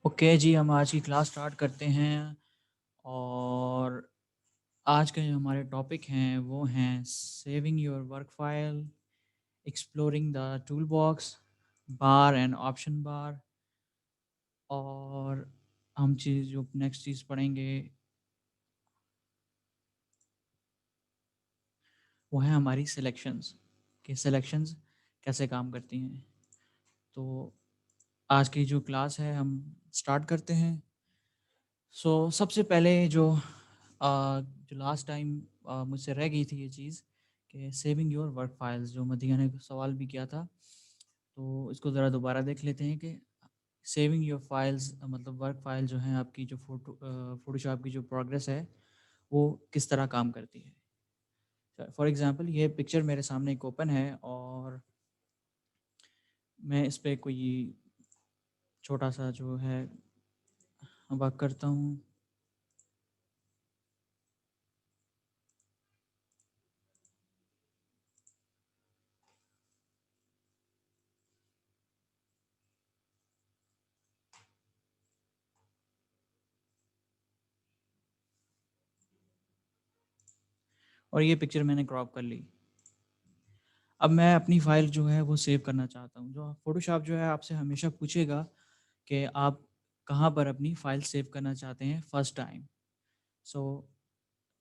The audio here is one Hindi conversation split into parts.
ओके जी, हम आज की क्लास स्टार्ट करते हैं और आज के जो हमारे टॉपिक हैं वो हैं saving your work file, exploring the tool box, bar and option bar. और हम चीज़ जो नेक्स्ट चीज़ पढ़ेंगे वो है हमारी सिलेक्शंस, कि सिलेक्शंस कैसे काम करती हैं। तो आज की जो क्लास है हम स्टार्ट करते हैं। सबसे पहले जो लास्ट टाइम मुझसे रह गई थी ये चीज़ कि सेविंग योर वर्क फाइल्स, जो मदीना ने सवाल भी किया था, तो इसको ज़रा दोबारा देख लेते हैं कि सेविंग योर फाइल्स मतलब वर्क फाइल जो है आपकी, जो फोटोशॉप की जो प्रोग्रेस है वो किस तरह काम करती है। फॉर एग्जांपल ये पिक्चर मेरे सामने एक ओपन है और मैं इस पे कोई छोटा सा जो है वर्क करता हूँ। और ये पिक्चर मैंने क्रॉप कर ली। अब मैं अपनी फ़ाइल जो है वो सेव करना चाहता हूँ। जो फ़ोटोशॉप जो है आपसे हमेशा पूछेगा कि आप कहाँ पर अपनी फ़ाइल सेव करना चाहते हैं फर्स्ट टाइम। सो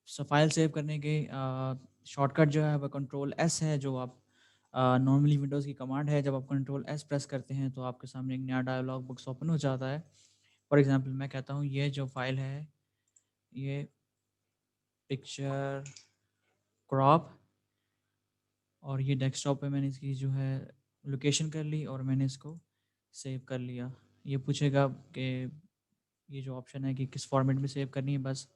फ़ाइल सेव करने के शॉर्टकट जो है वो कंट्रोल एस है, जो आप नॉर्मली विंडोज़ की कमांड है। जब आप कंट्रोल एस प्रेस करते हैं तो आपके सामने एक नया डायलॉग बॉक्स ओपन हो जाता है। फॉर एग्ज़ाम्पल मैं कहता हूँ ये जो फ़ाइल है, ये पिक्चर क्रॉप, और ये डेस्कटॉप पे मैंने इसकी जो है लोकेशन कर ली और मैंने इसको सेव कर लिया। ये पूछेगा कि ये जो ऑप्शन है कि किस फॉर्मेट में सेव करनी है, बस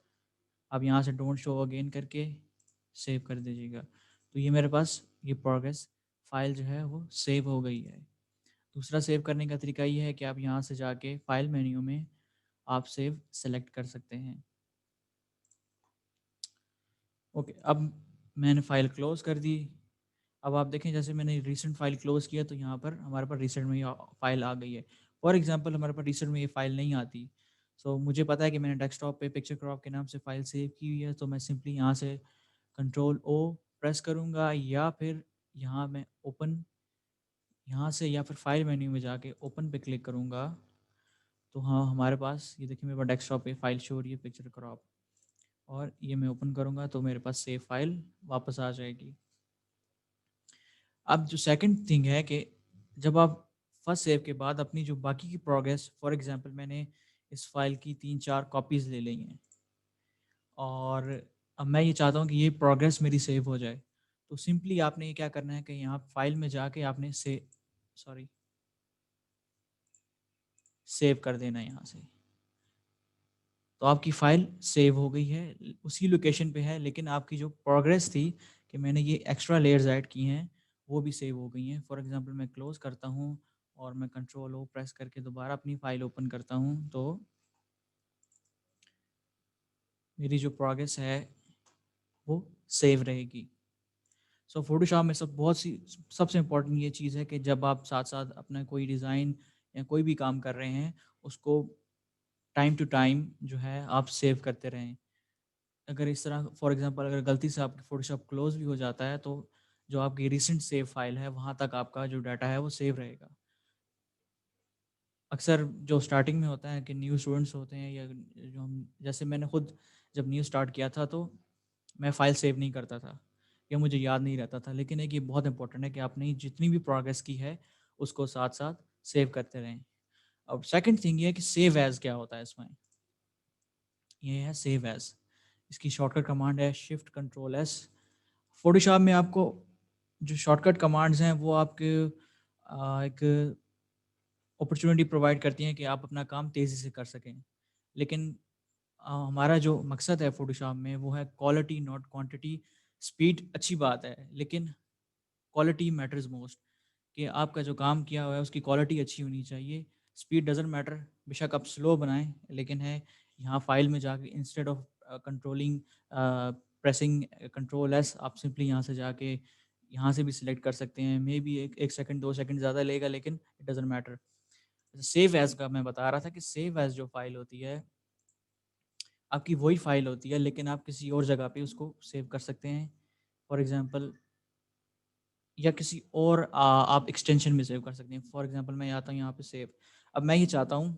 आप यहाँ से डोंट शो अगेन करके सेव कर दीजिएगा। तो ये मेरे पास ये प्रोग्रेस फाइल जो है वो सेव हो गई है। दूसरा सेव करने का तरीका ये है कि आप यहाँ से जाके फाइल मेन्यू में आप सेव सेलेक्ट कर सकते हैं। ओके, अब मैंने फ़ाइल क्लोज़ कर दी। अब आप देखें जैसे मैंने रिसेंट फ़ाइल क्लोज़ किया तो यहाँ पर हमारे पास रिसेंट में ये फ़ाइल आ गई है। फॉर एग्ज़ाम्पल हमारे पास रिसेंट में ये फ़ाइल नहीं आती। मुझे पता है कि मैंने डेस्कटॉप पे पिक्चर क्रॉप के नाम से फ़ाइल सेव की हुई है, तो मैं सिंपली यहाँ से कंट्रोल ओ प्रेस करूँगा या फिर यहाँ मैं ओपन, यहाँ से या फिर फ़ाइल मेन्यू में जाके ओपन पे क्लिक करूँगा। तो हाँ, हमारे पास ये देखिए मेरे पास डेस्कटॉप पे फ़ाइल शो हो रही है पिक्चर क्रॉप, और ये मैं ओपन करूँगा तो मेरे पास सेव फ़ाइल वापस आ जाएगी। अब जो सेकंड थिंग है कि जब आप फर्स्ट सेव के बाद अपनी जो बाकी की प्रोग्रेस, फॉर एग्जांपल मैंने इस फाइल की 3-4 कॉपीज़ ले ली हैं और अब मैं ये चाहता हूँ कि ये प्रोग्रेस मेरी सेव हो जाए। तो सिंपली आपने ये क्या करना है कि यहाँ फाइल में जाके आपने सॉरी सेव कर देना है यहाँ से। तो आपकी फ़ाइल सेव हो गई है, उसी लोकेशन पे है, लेकिन आपकी जो प्रोग्रेस थी कि मैंने ये एक्स्ट्रा लेयर्स ऐड की हैं, वो भी सेव हो गई हैं। फॉर एग्ज़ाम्पल मैं क्लोज़ करता हूँ और मैं कंट्रोल ओ प्रेस करके दोबारा अपनी फ़ाइल ओपन करता हूँ, तो मेरी जो प्रोग्रेस है वो सेव रहेगी। फ़ोटोशॉप में सबसे इम्पोर्टेंट ये चीज़ है कि जब आप साथ-साथ अपना कोई डिज़ाइन या कोई भी काम कर रहे हैं, उसको टाइम टू टाइम जो है आप सेव करते रहें। अगर इस तरह फॉर एग्ज़ाम्पल अगर गलती से आपकी फ़ोटोशॉप क्लोज़ भी हो जाता है, तो जो आपकी रिसेंट सेव फ़ाइल है, वहाँ तक आपका जो डाटा है वो सेव रहेगा। अक्सर जो स्टार्टिंग में होता है कि न्यू स्टूडेंट्स होते हैं, या जो हम जैसे मैंने खुद जब न्यू स्टार्ट किया था तो मैं फ़ाइल सेव नहीं करता था, या मुझे याद नहीं रहता था। लेकिन एक ये बहुत इंपॉर्टेंट है कि आपने जितनी भी प्रोग्रेस की है, उसको साथ-साथ सेव करते रहें। अब सेकंड थिंग ये है कि सेव एज़ क्या होता है इसमें? ये है सेव एज़। इसकी शॉर्टकट कमांड है शिफ्ट कंट्रोल एस। फ़ोटोशॉप में आपको जो शॉर्टकट कमांड्स हैं वो आपके एक अपॉर्चुनिटी प्रोवाइड करती हैं कि आप अपना काम तेज़ी से कर सकें। लेकिन हमारा जो मकसद है फ़ोटोशॉप में वो है क्वालिटी नॉट क्वांटिटी। स्पीड अच्छी बात है, लेकिन क्वालिटी मैटर्स मोस्ट, कि आपका जो काम किया हुआ है उसकी क्वालिटी अच्छी होनी चाहिए। स्पीड डज़न्ट मैटर, बेशक आप स्लो बनाएँ, लेकिन है यहाँ फ़ाइल में जाके instead of controlling pressing control S, आप सिंपली यहाँ से जाके यहाँ से भी सिलेक्ट कर सकते हैं। मेबी 1 सेकंड 2 सेकंड ज़्यादा लेगा, लेकिन it doesn't matter. Save as का मैं बता रहा था कि सेव एज़ जो फ़ाइल होती है, आपकी वही फ़ाइल होती है, लेकिन आप किसी और जगह पे उसको सेव कर सकते हैं। फॉर एग्ज़ाम्पल या किसी और आप एक्सटेंशन में सेव कर सकते हैं। फॉर एग्ज़ाम्पल मैं आता हूँ यहाँ पे सेव। अब मैं ये चाहता हूँ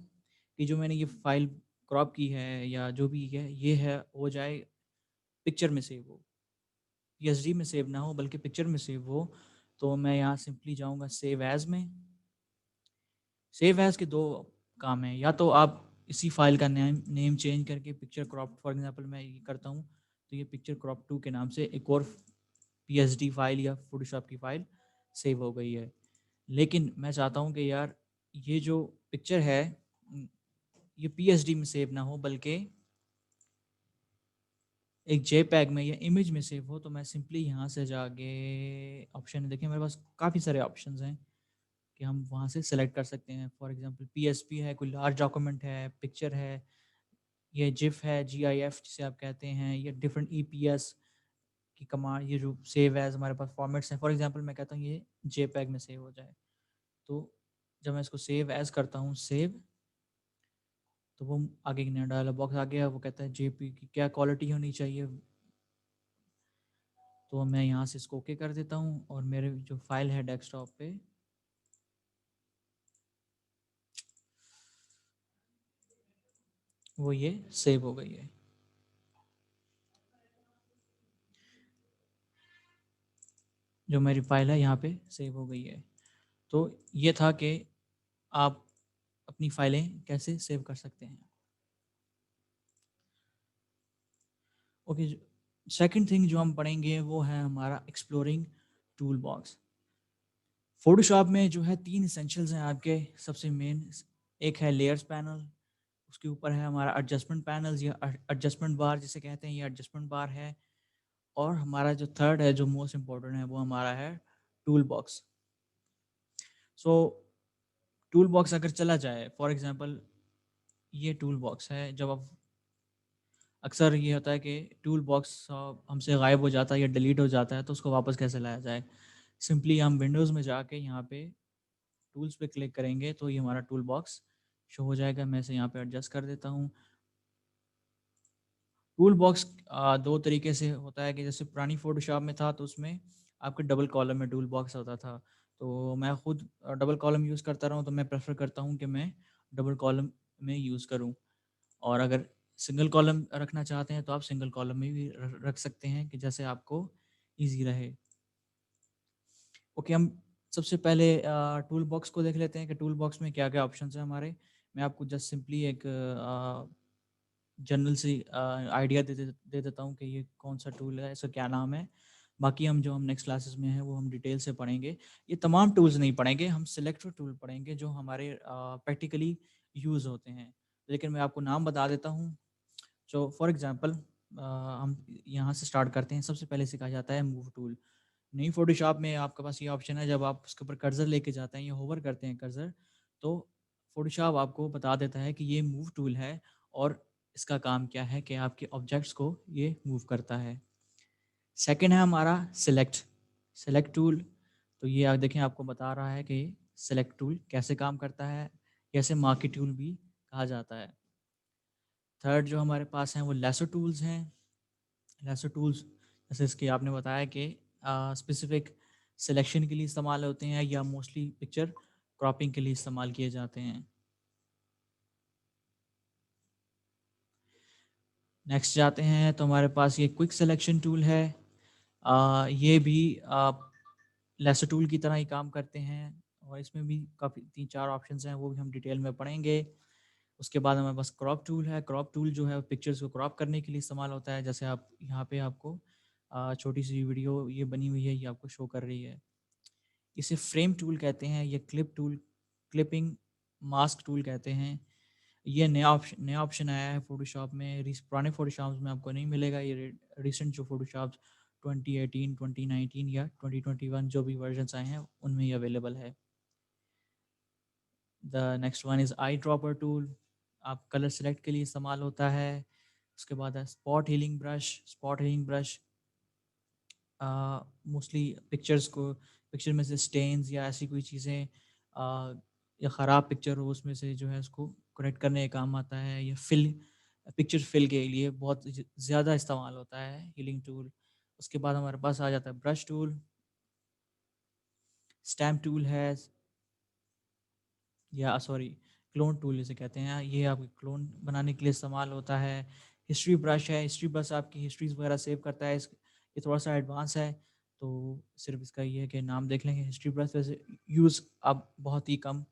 कि जो मैंने ये फ़ाइल क्रॉप की है या जो भी है, ये है हो जाए पिक्चर में सेव हो। पीएसडी में सेव ना हो बल्कि पिक्चर में सेव हो, तो मैं यहाँ सिंपली जाऊँगा सेव एज़ में। सेव एज़ के 2 काम हैं, या तो आप इसी फ़ाइल का नेम नेम चेंज करके पिक्चर क्रॉप फॉर एग्ज़ाम्पल मैं ये करता हूँ, तो ये पिक्चर क्रॉप 2 के नाम से एक और पीएसडी फ़ाइल या फ़ोटोशॉप की फ़ाइल सेव हो गई है। लेकिन मैं चाहता हूँ कि यार ये जो पिक्चर है ये पीएसडी में सेव ना हो बल्कि एक जेपीईजी में या इमेज में सेव हो, तो मैं सिंपली यहाँ से जाके ऑप्शन देखिए मेरे पास काफ़ी सारे ऑप्शंस हैं कि हम वहाँ से सेलेक्ट कर सकते हैं। फॉर एग्ज़ाम्पल पीएसपी है, कोई लार्ज डॉक्यूमेंट है, पिक्चर है, ये जिफ है, जीआईएफ जिसे आप कहते हैं, या डिफरेंट ईपीएस की कमांड, ये जो सेव एज़ हमारे पास फॉर्मेट्स हैं। फॉर एग्ज़ाम्पल मैं कहता हूँ ये जेपीईजी में सेव हो जाए। तो जब मैं इसको सेव एज़ करता हूँ सेव, तो वो आगे एक नया डायलॉग बॉक्स आ गया, वो कहता है जेपी की क्या क्वालिटी होनी चाहिए। तो मैं यहाँ से इसको ओके कर देता हूँ और मेरे जो फाइल है डेस्कटॉप पे, वो ये सेव हो गई है। जो मेरी फाइल है यहाँ पे सेव हो गई है। तो ये था कि आप अपनी फाइलें कैसे सेव कर सकते हैं। ओके, सेकंड थिंग जो हम पढ़ेंगे वो है हमारा एक्सप्लोरिंग टूल बॉक्स। फोटोशॉप में जो है 3 इसेंशियल्स हैं आपके। सबसे मेन एक है लेयर्स पैनल, उसके ऊपर है हमारा एडजस्टमेंट पैनल्स या एडजस्टमेंट बार जिसे कहते हैं, ये एडजस्टमेंट बार है। और हमारा जो थर्ड है जो मोस्ट इम्पोर्टेंट है वो हमारा है टूल बॉक्स। सो टूल बॉक्स अगर चला जाए, फॉर एग्जांपल ये टूल बॉक्स है, जब आप अक्सर ये होता है कि टूल बॉक्स हमसे गायब हो जाता है या डिलीट हो जाता है, तो उसको वापस कैसे लाया जाए। सिंपली हम विंडोज़ में जाके यहाँ पे टूल्स पे क्लिक करेंगे तो ये हमारा टूल बॉक्स शो हो जाएगा। मैं इसे यहाँ पे एडजस्ट कर देता हूँ। टूल बॉक्स 2 तरीके से होता है कि जैसे पुरानी फ़ोटोशॉप में था तो उसमें आपके डबल कॉलम में टूल बॉक्स होता था। तो मैं खुद डबल कॉलम यूज़ करता रहा हूँ, तो मैं प्रेफ़र करता हूँ कि मैं डबल कॉलम में यूज़ करूँ। और अगर सिंगल कॉलम रखना चाहते हैं तो आप सिंगल कॉलम में भी रख सकते हैं कि जैसे आपको ईज़ी रहे। ओके, हम सबसे पहले टूल बॉक्स को देख लेते हैं कि टूल बॉक्स में क्या-क्या ऑप्शंस हैं हमारे। मैं आपको जस्ट सिंपली एक जनरल सी आइडिया दे देता हूँ कि ये कौन-सा टूल है, इसका क्या नाम है। बाकी हम जो हम नेक्स्ट क्लासेस में हैं वो हम डिटेल से पढ़ेंगे। ये तमाम टूल्स नहीं पढ़ेंगे, हम सिलेक्टेड टूल पढ़ेंगे जो हमारे प्रैक्टिकली यूज़ होते हैं। लेकिन मैं आपको नाम बता देता हूँ। जो फॉर एग्ज़ाम्पल हम यहाँ से स्टार्ट करते हैं। सबसे पहले सिखाया जाता है मूव टूल। नई फ़ोटोशॉप में आपके पास ये ऑप्शन है, जब आप उसके ऊपर कर्सर लेके जाते हैं या होवर करते हैं कर्सर, तो फ़ोटोशॉप आपको बता देता है कि ये मूव टूल है और इसका काम क्या है कि आपके ऑब्जेक्ट्स को ये मूव करता है। सेकंड है हमारा सेलेक्ट, सेलेक्ट टूल। तो ये आप देखें आपको बता रहा है कि सेलेक्ट टूल कैसे काम करता है, कैसे मार्की टूल भी कहा जाता है। थर्ड जो हमारे पास हैं वो लेसो टूल्स हैं। लेसो टूल्स जैसे इसके आपने बताया कि स्पेसिफिक सिलेक्शन के लिए इस्तेमाल होते हैं या मोस्टली पिक्चर क्रॉपिंग के लिए इस्तेमाल किए जाते हैं। नेक्स्ट जाते हैं तो हमारे पास ये क्विक सिलेक्शन टूल है। ये भी लेसो टूल की तरह ही काम करते हैं और इसमें भी काफ़ी 3-4 ऑप्शंस हैं, वो भी हम डिटेल में पढ़ेंगे। उसके बाद हमारे पास क्रॉप टूल है। क्रॉप टूल जो है पिक्चर्स को क्रॉप करने के लिए इस्तेमाल होता है। जैसे आप यहाँ पे आपको छोटी सी वीडियो ये बनी हुई है, ये आपको शो कर रही है। इसे फ्रेम टूल कहते हैं, ये clip tool, clipping mask tool कहते हैं। ये नया ऑप्शन आया है फ़ोटोशॉप में। पुराने फ़ोटोशॉप्स में आपको नहीं मिलेगा। ये रिसेंट जो फ़ोटोशॉप्स 2018, 2019 या 2021 जो भी वर्जन्स आए हैं उनमें ये अवेलेबल है। The next one is eye dropper tool. आप कलर सेलेक्ट के लिए इस्तेमाल होता है। उसके बाद है spot healing brush. Spot healing brush mostly picture में से स्टेन्स या ऐसी कोई चीज़ें या ख़राब पिक्चर हो उसमें से जो है उसको करेक्ट करने का काम आता है, या पिक्चर फिल के लिए बहुत ज़्यादा इस्तेमाल होता है हीलिंग टूल। उसके बाद हमारे पास आ जाता है ब्रश टूल, स्टैम्प टूल है, या सॉरी क्लोन टूल जिसे कहते हैं, ये आपके क्लोन बनाने के लिए इस्तेमाल होता है। हिस्ट्री ब्रश है, हिस्ट्री ब्रश आपकी हिस्ट्रीज वगैरह सेव करता है। ये थोड़ा सा एडवांस है, तो सिर्फ इसका ये है कि नाम देख लेंगे। हिस्ट्री ब्रश वैसे यूज़ अब बहुत ही कम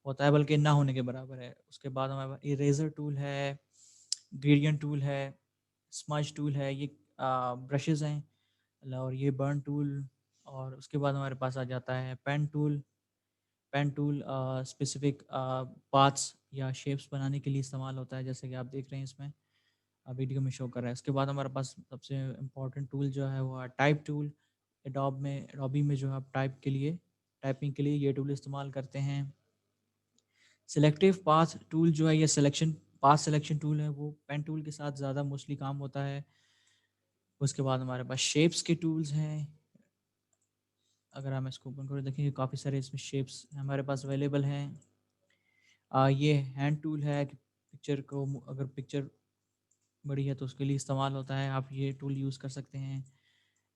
होता है, बल्कि ना होने के बराबर है। उसके बाद हमारे पास इरेजर टूल है, ग्रेडियंट टूल है, स्मज टूल है, ये ब्रशेज़ हैं। और ये बर्न टूल। और उसके बाद हमारे पास आ जाता है pen tool. Pen tool specific parts या शेप्स बनाने के लिए इस्तेमाल होता है, जैसे कि आप देख रहे हैं इसमें वीडियो में शो कर रहा है। उसके बाद हमारे पास सबसे इम्पोर्टेंट टूल जो है वो है टाइप टूल। एडोबी में जो है आप टाइपिंग के लिए ये टूल इस्तेमाल करते हैं। सिलेक्टिव पाथ टूल जो है, ये पाथ सिलेक्शन टूल है, वो पेन टूल के साथ ज़्यादा मोस्टली काम होता है। उसके बाद हमारे पास शेप्स के टूल्स हैं। अगर हम इसको ओपन करें देखेंगे काफ़ी सारे इसमें शेप्स हमारे पास अवेलेबल हैं। ये हैंड टूल है कि अगर पिक्चर बड़ी है तो उसके लिए इस्तेमाल होता है, आप ये टूल यूज़ कर सकते हैं।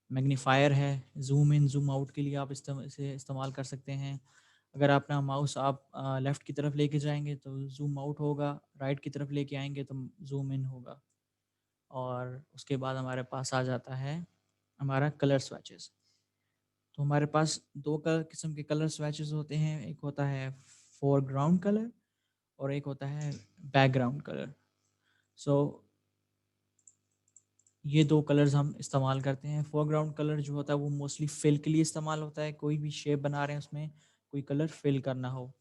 मैग्नीफायर है, ज़ूम इन ज़ूम आउट के लिए आप इसे इस्तेमाल कर सकते हैं। अगर अपना माउस आप लेफ़्ट की तरफ लेके जाएंगे तो ज़ूम आउट होगा, राइट की तरफ लेके आएंगे तो ज़ूम इन होगा। और उसके बाद हमारे पास आ जाता है हमारा कलर स्विचेस। तो हमारे पास दो किस्म के कलर स्विचेस होते हैं, एक होता है फोरग्राउंड कलर और एक होता है बैकग्राउंड कलर। सो ये दो कलर्स हम इस्तेमाल करते हैं। फोरग्राउंड कलर जो होता है वो मोस्टली फिल के लिए इस्तेमाल होता है, कोई भी शेप बना रहे हैं उसमें कोई कलर फिल करना हो।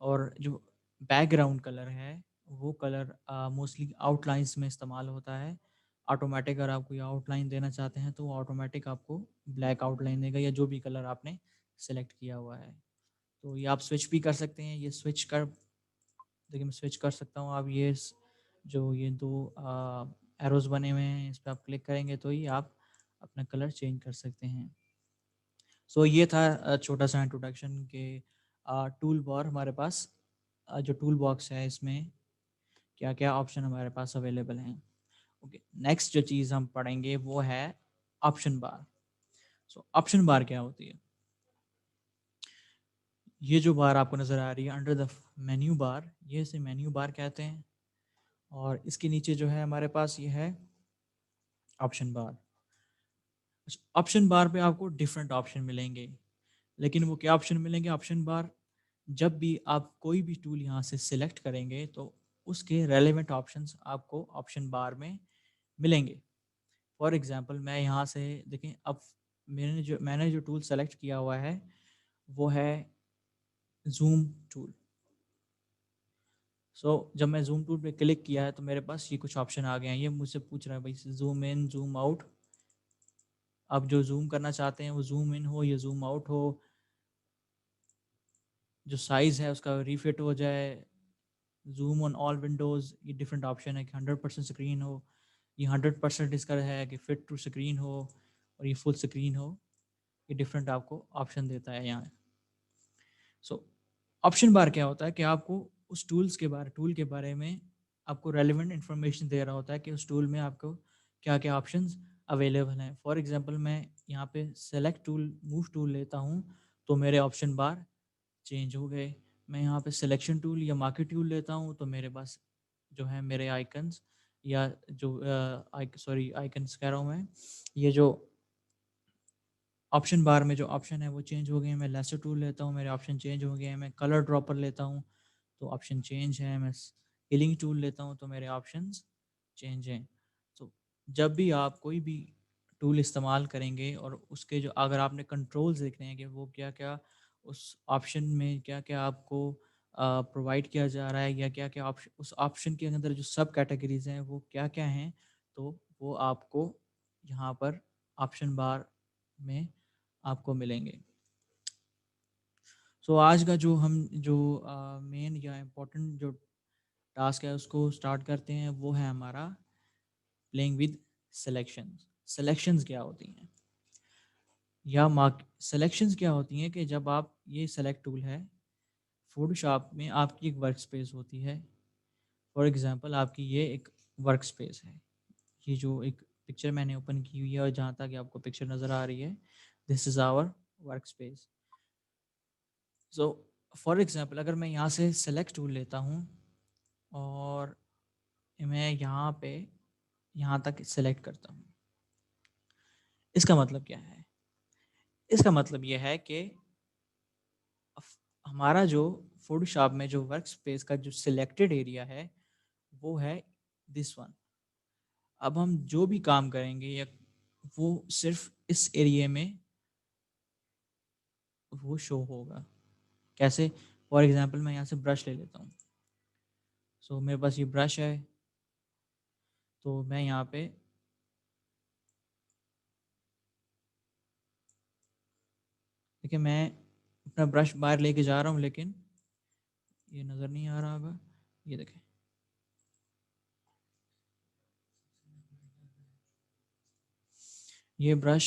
और जो बैकग्राउंड कलर है वो कलर मोस्टली आउटलाइंस में इस्तेमाल होता है। ऑटोमेटिक अगर आप कोई आउटलाइन देना चाहते हैं तो वो ऑटोमेटिक आपको ब्लैक आउटलाइन देगा, या जो भी कलर आपने सेलेक्ट किया हुआ है। तो ये आप स्विच भी कर सकते हैं। ये स्विच कर देखिए, मैं स्विच कर सकता हूँ। आप जो ये दो एरोज बने हुए हैं इस पर आप क्लिक करेंगे तो ही आप अपना कलर चेंज कर सकते हैं। सो ये था छोटा सा इंट्रोडक्शन के टूल बार हमारे पास जो टूल बॉक्स है इसमें क्या क्या ऑप्शन हमारे पास अवेलेबल हैं। ओके, नेक्स्ट जो चीज़ हम पढ़ेंगे वो है ऑप्शन बार। सो ऑप्शन बार क्या होती है? ये जो बार आपको नज़र आ रही है अंडर द मेन्यू बार, ये इसे मेन्यू बार कहते हैं। और इसके नीचे जो है हमारे पास ये है ऑप्शन बार। ऑप्शन बार पे आपको डिफरेंट ऑप्शन मिलेंगे, लेकिन वो क्या ऑप्शन मिलेंगे ऑप्शन बार? जब भी आप कोई भी टूल यहाँ से सिलेक्ट करेंगे तो उसके रेलेवेंट ऑप्शंस आपको ऑप्शन बार में मिलेंगे। फॉर एग्जांपल मैं यहाँ से देखें, अब मैंने जो टूल सेलेक्ट किया हुआ है वो है जूम टूल। जब मैं जूम टूल पे क्लिक किया है तो मेरे पास ये कुछ ऑप्शन आ गए हैं। ये मुझसे पूछ रहा है भाई जूम इन जूम आउट। आप जो जूम करना चाहते हैं वो जूम इन हो या जूम आउट हो, जो साइज़ है उसका रीफिट हो जाए, जूम ऑन ऑल विंडोज़, ये डिफरेंट ऑप्शन है कि 100% स्क्रीन हो, ये 100% इसका है कि फिट टू स्क्रीन हो, और ये फुल स्क्रीन हो। ये डिफरेंट आपको ऑप्शन देता है यहाँ। सो ऑप्शन बार क्या होता है कि आपको उस टूल के बारे में आपको रेलिवेंट इन्फॉर्मेशन दे रहा होता है कि उस टूल में आपको क्या क्या ऑप्शंस अवेलेबल हैं। फॉर एग्जांपल मैं यहाँ पे सेलेक्ट टूल मूव टूल लेता हूँ तो मेरे ऑप्शन बार चेंज हो गए। मैं यहाँ पे सिलेक्शन टूल या मार्केट टूल लेता हूँ तो मेरे पास जो है मेरे आइकन्स, या जो आइकन्स कह रहा हूँ मैं, ये जो ऑप्शन बार में जो ऑप्शन है वो चेंज हो गए हैं। मैं लेसर टूल लेता हूँ, मेरे ऑप्शन चेंज हो गए हैं। मैं कलर ड्रॉपर लेता हूँ तो ऑप्शन चेंज है। मैं हीलिंग टूल लेता हूँ तो मेरे ऑप्शंस चेंज हैं। तो जब भी आप कोई भी टूल इस्तेमाल करेंगे और उसके जो अगर आपने कंट्रोल्स देखने हैं कि वो क्या क्या उस ऑप्शन में क्या क्या आपको प्रोवाइड किया जा रहा है, या क्या क्या ऑप्शन उस ऑप्शन के अंदर जो सब कैटेगरीज हैं वो क्या क्या हैं, तो वो आपको यहाँ पर ऑप्शन बार में आपको मिलेंगे। आज का जो मेन या इम्पोर्टेंट जो टास्क है उसको स्टार्ट करते हैं, वो है हमारा प्लेइंग विद सिलेक्शंस। सिलेक्शंस क्या होती हैं, या मार्क सिलेक्शंस क्या होती हैं कि जब आप ये सेलेक्ट टूल है, फ़ोटोशॉप में आपकी एक वर्क स्पेस होती है। फॉर एग्ज़ाम्पल आपकी ये एक वर्क स्पेस है। ये जो एक पिक्चर मैंने ओपन की हुई है और जहाँ तक आपको पिक्चर नज़र आ रही है, this is our work space. So for example अगर मैं यहाँ से सेलेक्ट टूल लेता हूँ और मैं यहाँ पे यहाँ तक सेलेक्ट करता हूँ। इसका मतलब क्या है? इसका मतलब ये है कि अफ हमारा जो फ़ोटोशॉप में जो वर्क स्पेस का जो सिलेक्टेड एरिया है, वो है दिस वन। अब हम जो भी काम करेंगे या वो सिर्फ़ इस एरिया में वो शो होगा। कैसे? फॉर एग्ज़ाम्पल मैं यहाँ से ब्रश ले लेता हूँ। सो मेरे पास ये ब्रश है, तो मैं यहाँ पे देखिए मैं अपना ब्रश बाहर लेके जा रहा हूँ लेकिन ये नज़र नहीं आ रहा होगा। ये देखें। ये ब्रश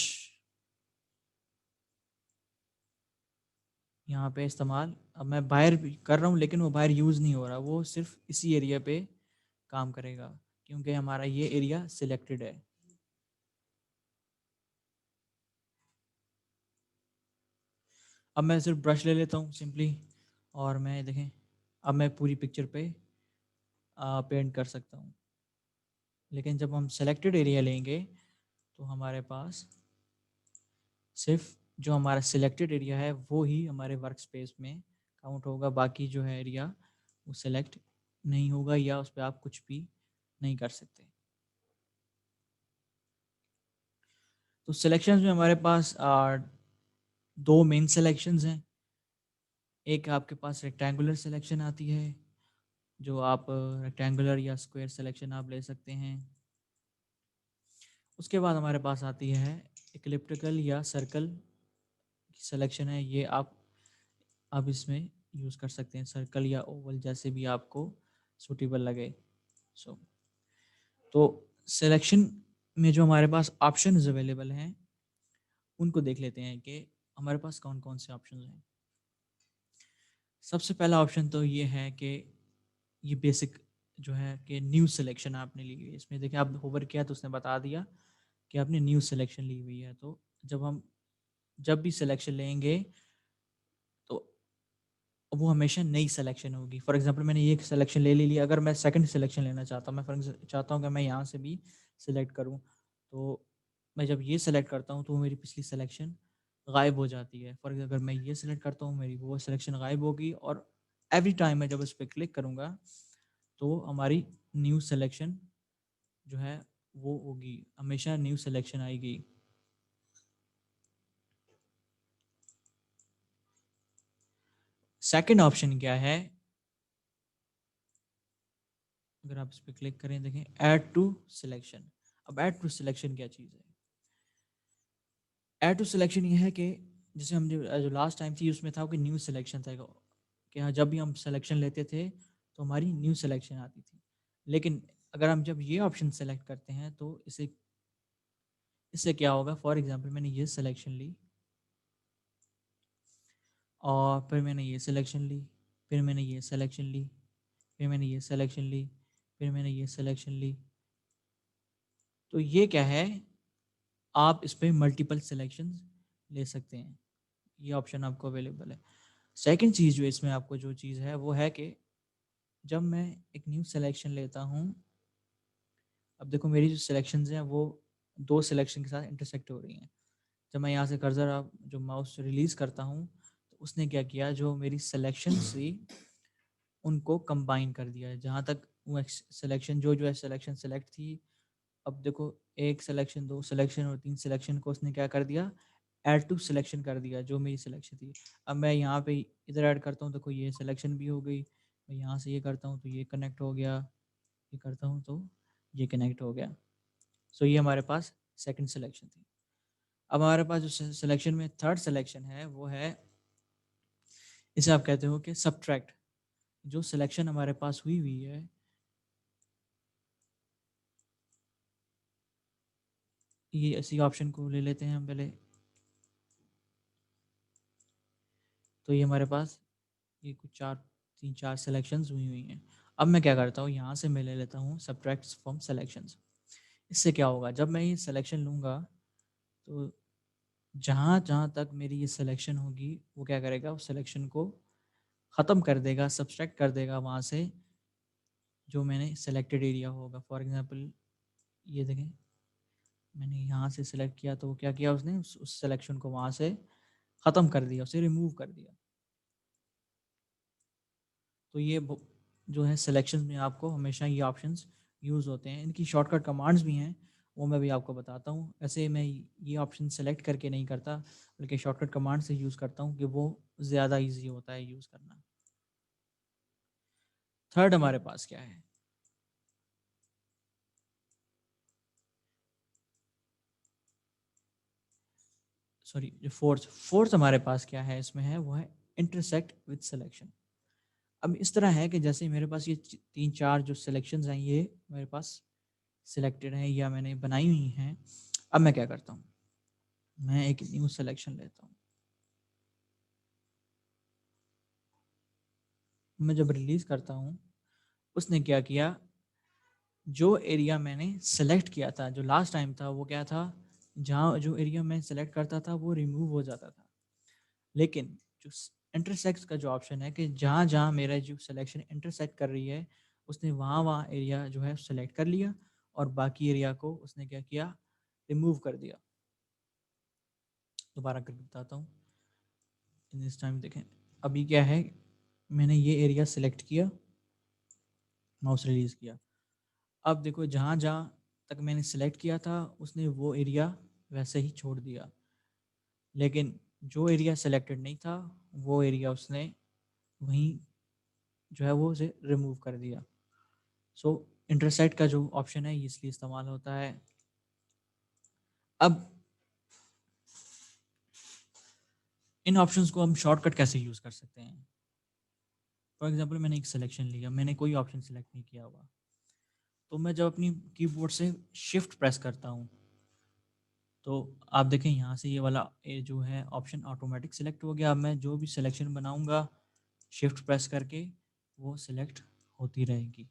यहाँ पे इस्तेमाल अब मैं बाहर भी कर रहा हूँ लेकिन वो बाहर यूज़ नहीं हो रहा। वो सिर्फ़ इसी एरिया पे काम करेगा क्योंकि हमारा ये एरिया सिलेक्टेड है। अब मैं सिर्फ़ ब्रश ले लेता हूँ सिंपली और मैं देखें अब मैं पूरी पिक्चर पे पेंट कर सकता हूँ। लेकिन जब हम सेलेक्टेड एरिया लेंगे तो हमारे पास सिर्फ़ जो हमारा सिलेक्टेड एरिया है वो ही हमारे वर्क स्पेस में काउंट होगा। बाकी जो है एरिया वो सेलेक्ट नहीं होगा या उस पे आप कुछ भी नहीं कर सकते। तो सिलेक्शंस में हमारे पास 2 मेन सिलेक्शंस हैं। एक आपके पास रेक्टेंगुलर सिलेक्शन आती है, जो आप रेक्टेंगुलर या स्क्वायर सिलेक्शन आप ले सकते हैं। उसके बाद हमारे पास आती है इक्लिप्टिकल या सर्कल सिलेक्शन है। ये आप इसमें यूज़ कर सकते हैं, सर्कल या ओवल जैसे भी आपको सूटेबल लगे। सो तो सिलेक्शन में जो हमारे पास ऑप्शंस अवेलेबल हैं, उनको देख लेते हैं कि हमारे पास कौन-कौन से ऑप्शंस हैं। सबसे पहला ऑप्शन तो ये है कि ये बेसिक जो है कि न्यू सिलेक्शन आपने ली हुई है। इसमें देखिए आप होवर किया तो उसने बता दिया कि आपने न्यू सिलेक्शन ली हुई है। तो जब भी सिलेक्शन लेंगे तो वो हमेशा नई सिलेक्शन होगी। फॉर एग्ज़ाम्पल मैंने ये सिलेक्शन ले ली, अगर मैं सेकंड सिलेक्शन लेना चाहता हूँ, मैं चाहता हूँ कि मैं यहाँ से भी सिलेक्ट करूँ। तो मैं जब ये सिलेक्ट करता हूँ तो मेरी पिछली सिलेक्शन गायब हो जाती है। फॉर अगर मैं ये सिलेक्ट करता हूँ मेरी वो सिलेक्शन गायब होगी और एवरी टाइम मैं जब उस पे क्लिक करूँगा तो हमारी न्यू सिलेक्शन जो है वो होगी, हमेशा न्यू सिलेक्शन आएगी। सेकंड ऑप्शन क्या है? अगर आप इस पे क्लिक करें देखें ऐड टू सिलेक्शन। अब ऐड टू सिलेक्शन क्या चीज़ है? ऐड टू सिलेक्शन ये है कि जैसे हम जो लास्ट टाइम थी उसमें था कि न्यू सिलेक्शन था कि हाँ जब भी हम सिलेक्शन लेते थे तो हमारी न्यू सिलेक्शन आती थी। लेकिन अगर हम जब ये ऑप्शन सेलेक्ट करते हैं तो इसे इससे क्या होगा? फॉर एग्ज़ाम्पल मैंने ये सिलेक्शन ली और फिर मैंने ये सिलेक्शन ली, फिर मैंने ये सिलेक्शन ली, फिर मैंने ये सिलेक्शन ली, फिर मैंने ये सिलेक्शन ली। तो ये क्या है? आप इस पे मल्टीपल सिलेक्शंस ले सकते हैं। ये ऑप्शन आपको अवेलेबल है। सेकंड चीज़ जो इसमें आपको जो चीज़ है वो है कि जब मैं एक न्यू सिलेक्शन लेता हूँ, अब देखो मेरी जो सिलेक्शंस हैं वो 2 सिलेक्शन के साथ इंटरसेक्ट हो रही हैं। जब मैं यहाँ से कर्सर जो माउस रिलीज़ करता हूँ, तो उसने क्या किया जो मेरी सिलेक्शंस थी उनको कंबाइन कर दिया है। जहाँ तक वो सिलेक्शन जो है सिलेक्शन सेलेक्ट थी, अब देखो 1 सिलेक्शन, 2 सिलेक्शन और 3 सिलेक्शन को उसने क्या कर दिया, ऐड टू सिलेक्शन कर दिया जो मेरी सिलेक्शन थी। अब मैं यहाँ पे इधर ऐड करता हूँ देखो ये सिलेक्शन भी हो गई। मैं यहाँ से ये करता हूँ तो ये कनेक्ट हो गया, ये करता हूँ तो ये कनेक्ट हो गया। सो ये हमारे पास सेकंड सिलेक्शन थी। अब हमारे पास जो सिलेक्शन में थर्ड सिलेक्शन है वो है, इसे आप कहते हो कि सबट्रैक्ट। जो सिलेक्शन हमारे पास हुई हुई है, ये इसी ऑप्शन को ले लेते हैं हम पहले। तो ये हमारे पास ये कुछ 3-4 सिलेक्शंस हुई हैं। अब मैं क्या करता हूँ, यहाँ से मैं ले लेता हूँ सब्ट्रैक्ट फ्रॉम सिलेक्शंस। इससे क्या होगा, जब मैं ये सिलेक्शन लूँगा तो जहाँ जहाँ तक मेरी ये सिलेक्शन होगी वो क्या करेगा, उस सिलेक्शन को ख़त्म कर देगा, सब्सट्रैक्ट कर देगा वहाँ से जो मैंने सेलेक्टेड एरिया होगा। फॉर एग्जांपल ये देखें, मैंने यहाँ से सिलेक्ट किया तो क्या किया उसने, उस सिलेक्शन को वहाँ से ख़त्म कर दिया, उसे रिमूव कर दिया। तो ये जो है सिलेक्शन में आपको हमेशा ये ऑप्शंस यूज़ होते हैं। इनकी शॉर्टकट कमांड्स भी हैं, वो मैं भी आपको बताता हूँ। ऐसे मैं ये ऑप्शन सेलेक्ट करके नहीं करता, बल्कि शॉर्टकट कमांड से यूज़ करता हूँ कि वो ज़्यादा ईजी होता है यूज़ करना। थर्ड हमारे पास क्या है, सॉरी जो फोर्थ हमारे पास क्या है इसमें है, वो है इंटरसेक्ट विद सिलेक्शन। अब इस तरह है कि जैसे मेरे पास ये 3-4 जो सिलेक्शंस हैं ये मेरे पास सिलेक्टेड हैं या मैंने बनाई हुई हैं। अब मैं क्या करता हूँ, मैं एक न्यू सिलेक्शन लेता हूँ। मैं जब रिलीज़ करता हूँ, उसने क्या किया, जो एरिया मैंने सेलेक्ट किया था, जो लास्ट टाइम था वो क्या था, जहाँ जो एरिया मैं सेलेक्ट करता था वो रिमूव हो जाता था। लेकिन जो इंटरसेक्ट का जो ऑप्शन है कि जहाँ जहाँ मेरा जो सिलेक्शन इंटरसेक्ट कर रही है, उसने वहाँ वहाँ एरिया जो है सेलेक्ट कर लिया और बाकी एरिया को उसने क्या किया, रिमूव कर दिया। दोबारा करके बताता हूँ। इस टाइम देखें, अभी क्या है, मैंने ये एरिया सेलेक्ट किया, माउस रिलीज़ किया। अब देखो जहाँ जहाँ तक मैंने सेलेक्ट किया था उसने वो एरिया वैसे ही छोड़ दिया, लेकिन जो एरिया सेलेक्टेड नहीं था वो एरिया उसने वहीं जो है वो उसे रिमूव कर दिया। सो इंटरसेक्ट का जो ऑप्शन है ये इसलिए इस्तेमाल होता है। अब इन ऑप्शंस को हम शॉर्टकट कैसे यूज़ कर सकते हैं। फॉर एग्जांपल मैंने एक सिलेक्शन लिया, मैंने कोई ऑप्शन सेलेक्ट नहीं किया हुआ, तो मैं जब अपनी कीबोर्ड से शिफ्ट प्रेस करता हूँ तो आप देखें यहाँ से ये वाला जो है ऑप्शन ऑटोमेटिक सिलेक्ट हो गया। अब मैं जो भी सिलेक्शन बनाऊंगा शिफ्ट प्रेस करके वो सिलेक्ट होती रहेगी।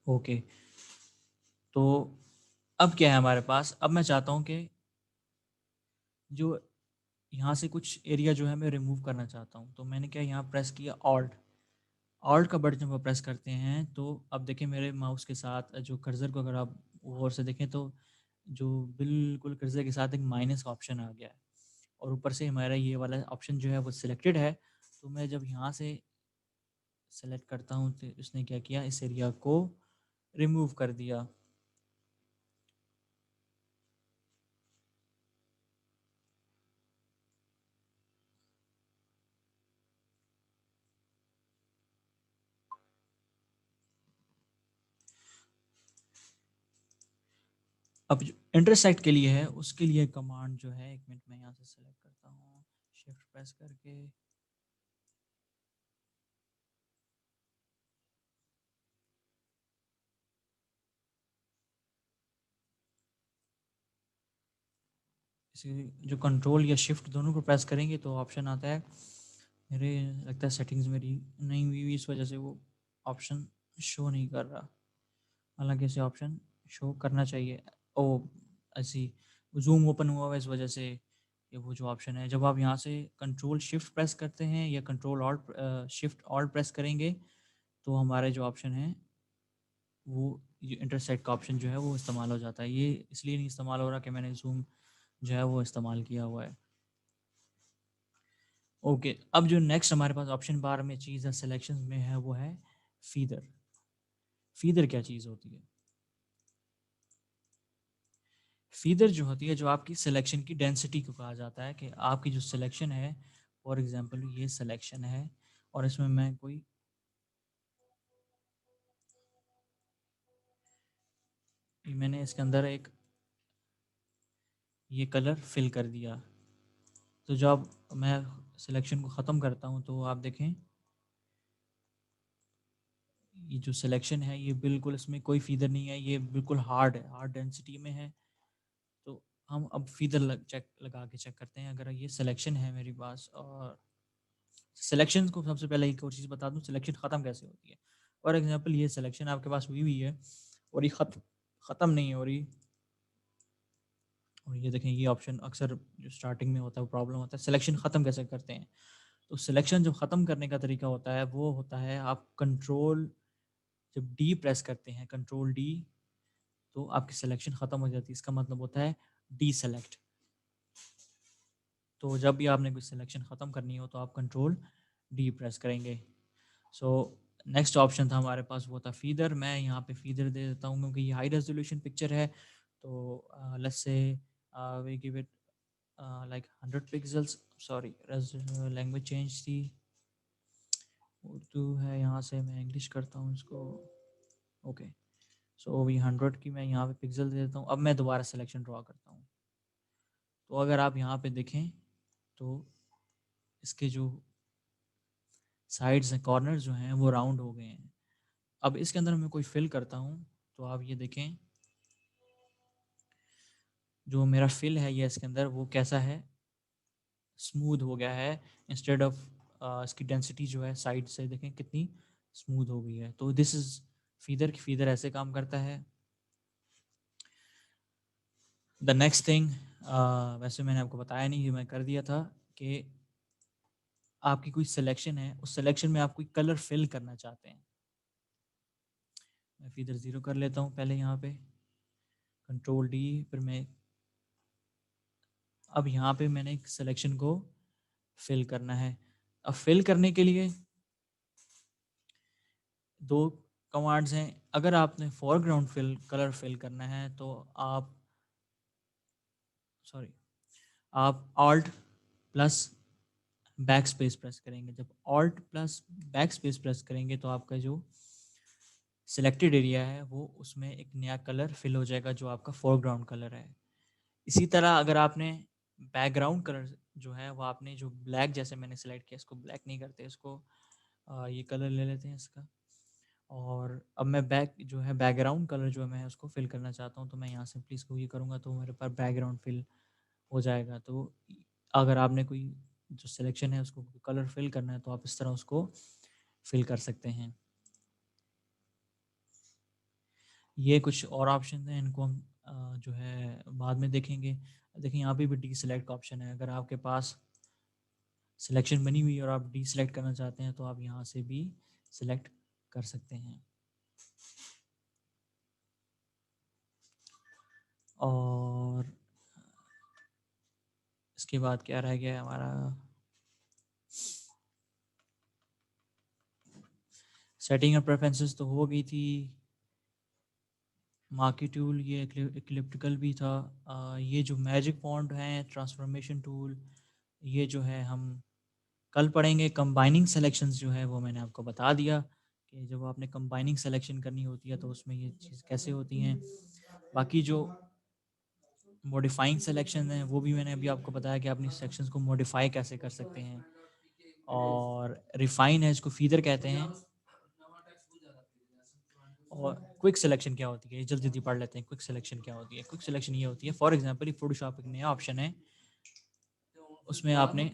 ओके, तो अब क्या है हमारे पास, अब मैं चाहता हूँ कि जो यहाँ से कुछ एरिया जो है मैं रिमूव करना चाहता हूँ, तो मैंने क्या यहाँ प्रेस किया ऑल्ट। ऑल्ट का बटन जब आप प्रेस करते हैं तो अब देखें मेरे माउस के साथ जो कर्सर को अगर आप गौर से देखें तो जो बिल्कुल कर्सर के साथ एक माइनस का ऑप्शन आ गया है और ऊपर से हमारा ये वाला ऑप्शन जो है वो सिलेक्टेड है। तो मैं जब यहाँ से सेलेक्ट करता हूँ तो उसने क्या किया, इस एरिया को रिमूव कर दिया। अब जो इंटरसेक्ट के लिए है उसके लिए कमांड जो है, एक मिनट में यहाँ से सेलेक्ट करता हूँ शिफ्ट प्रेस करके। इसे जो कंट्रोल या शिफ्ट दोनों को प्रेस करेंगे तो ऑप्शन आता है, मेरे लगता है सेटिंग्स मेरी नहीं हुई हुई इस वजह से वो ऑप्शन शो नहीं कर रहा, हालांकि इसे ऑप्शन शो करना चाहिए। ओ ऐसी जूम ओपन हुआ हुआ है इस वजह से ये वो जो ऑप्शन है, जब आप यहाँ से कंट्रोल शिफ्ट प्रेस करते हैं या control alt shift alt press करेंगे तो हमारे जो ऑप्शन है वो ये इंटरसेक्ट का ऑप्शन जो है वो इस्तेमाल हो जाता है। ये इसलिए नहीं इस्तेमाल हो रहा कि मैंने जूम जो है वो इस्तेमाल किया हुआ है। ओके, अब जो नेक्स्ट हमारे पास ऑप्शन बार में चीज़ है सिलेक्शन में है वो है फीदर। फीदर क्या चीज़ होती है, फीदर जो होती है, जो आपकी सिलेक्शन की डेंसिटी को कहा जाता है कि आपकी जो सिलेक्शन है, फॉर एग्जांपल ये सिलेक्शन है और इसमें मैं कोई मैंने इसके अंदर एक ये कलर फिल कर दिया, तो जब मैं सिलेक्शन को ख़त्म करता हूँ तो आप देखें ये जो सिलेक्शन है ये बिल्कुल इसमें कोई फीदर नहीं है, ये बिल्कुल हार्ड है, हार्ड डेंसिटी में है। हम अब फीदर लगा के चेक करते हैं। अगर ये सिलेक्शन है मेरे पास, और सिलेक्शन को सबसे पहले एक और चीज़ बता दूँ, सिलेक्शन ख़त्म कैसे होती है। फॉर एग्जांपल ये सिलेक्शन आपके पास हुई है और ये ख़त्म नहीं हो रही, और ये देखें ये ऑप्शन अक्सर जो स्टार्टिंग में होता है वो प्रॉब्लम होता है। सिलेक्शन ख़त्म कैसे करते हैं? तो सिलेक्शन जो ख़त्म करने का तरीका होता है वो होता है, आप कंट्रोल जब डी प्रेस करते हैं, कंट्रोल डी, तो आपकी सिलेक्शन ख़त्म हो जाती है। इसका मतलब होता है डी सेलेक्ट। तो जब भी आपने कोई सिलेक्शन ख़त्म करनी हो तो आप कंट्रोल डी प्रेस करेंगे। सो नेक्स्ट ऑप्शन था हमारे पास, वो था फीदर। मैं यहाँ पे फीदर दे देता हूँ क्योंकि ये हाई रेजोल्यूशन पिक्चर है। तो let's say we give it like 100 pixels. Sorry, language change थी, उर्दू है, यहाँ से मैं इंग्लिश करता हूँ इसको। ओके, सो वी 100 की मैं यहाँ पे पिक्सल दे देता हूँ। अब मैं दोबारा सिलेक्शन ड्रॉ करता हूँ। तो अगर आप यहाँ पे देखें तो इसके जो साइड्स हैं, कॉर्नर्स जो हैं वो राउंड हो गए हैं। अब इसके अंदर मैं कोई फिल करता हूँ तो आप ये देखें, जो मेरा फिल है ये इसके अंदर वो कैसा है, स्मूथ हो गया है। इंस्टेड ऑफ इसकी डेंसिटी जो है साइड से देखें कितनी स्मूथ हो गई है। तो दिस इज़ फीदर। फीदर ऐसे काम करता है। द नेक्स्ट थिंग, वैसे मैंने आपको बताया नहीं, ये मैं कर दिया था, कि आपकी कोई सिलेक्शन है, उस सिलेक्शन में आप कोई कलर फिल करना चाहते हैं। मैं फीदर 0 कर लेता हूँ पहले यहाँ पे, कंट्रोल डी, फिर मैं अब यहाँ पे मैंने एक सिलेक्शन को फिल करना है। अब फिल करने के लिए दो कमांड्स हैं। अगर आपने फोरग्राउंड फिल कलर फिल करना है तो आप सॉरी आप alt plus back space press करेंगे। जब alt plus back space press करेंगे तो आपका जो सिलेक्टेड एरिया है वो उसमें एक नया कलर फिल हो जाएगा जो आपका फोरग्राउंड कलर है। इसी तरह अगर आपने बैकग्राउंड कलर जो है वो आपने जो ब्लैक, जैसे मैंने सेलेक्ट किया, इसको ब्लैक नहीं करते, इसको ये कलर ले लेते हैं इसका। और अब मैं बैक जो है बैकग्राउंड कलर जो है मैं उसको फिल करना चाहता हूँ, तो मैं यहाँ सिंपली इसको ये करूँगा तो मेरे पास बैकग्राउंड फिल हो जाएगा। तो अगर आपने कोई जो सिलेक्शन है उसको कलर फिल करना है तो आप इस तरह उसको फिल कर सकते हैं। ये कुछ और ऑप्शन हैं, इनको हम जो है बाद में देखेंगे। देखिए यहाँ पे भी डी सेलेक्ट का ऑप्शन है। अगर आपके पास सिलेक्शन बनी हुई है और आप डी सेलेक्ट करना चाहते हैं तो आप यहाँ से भी सिलेक्ट कर सकते हैं। और इसके बाद क्या रह गया है हमारा, सेटिंग और प्रेफरेंसेस तो हो गई थी। मार्की टूल, ये इक्लिप्टिकल भी था। ये जो मैजिक फॉन्ट है, ट्रांसफॉर्मेशन टूल, ये जो है हम कल पढ़ेंगे। कंबाइनिंग सेलेक्शंस जो है वो मैंने आपको बता दिया कि जब आपने कंबाइनिंग सेलेक्शन करनी होती है तो उसमें ये चीज़ कैसे होती हैं। बाकी जो मॉडिफाइंग सेलेक्शन है वो भी मैंने अभी आपको बताया कि अपनी सेक्शंस को मॉडिफाई कैसे कर सकते हैं। और रिफाइन है, इसको फीदर कहते हैं। और क्विक सिलेक्शन क्या होती है, जल्दी जल्दी पढ़ लेते हैं। क्विक सिलेक्शन क्या होती है? क्विक सिलेक्शन ये होती है, फॉर एग्जांपल ये फोटोशॉप एक नया ऑप्शन है, उसमें आपने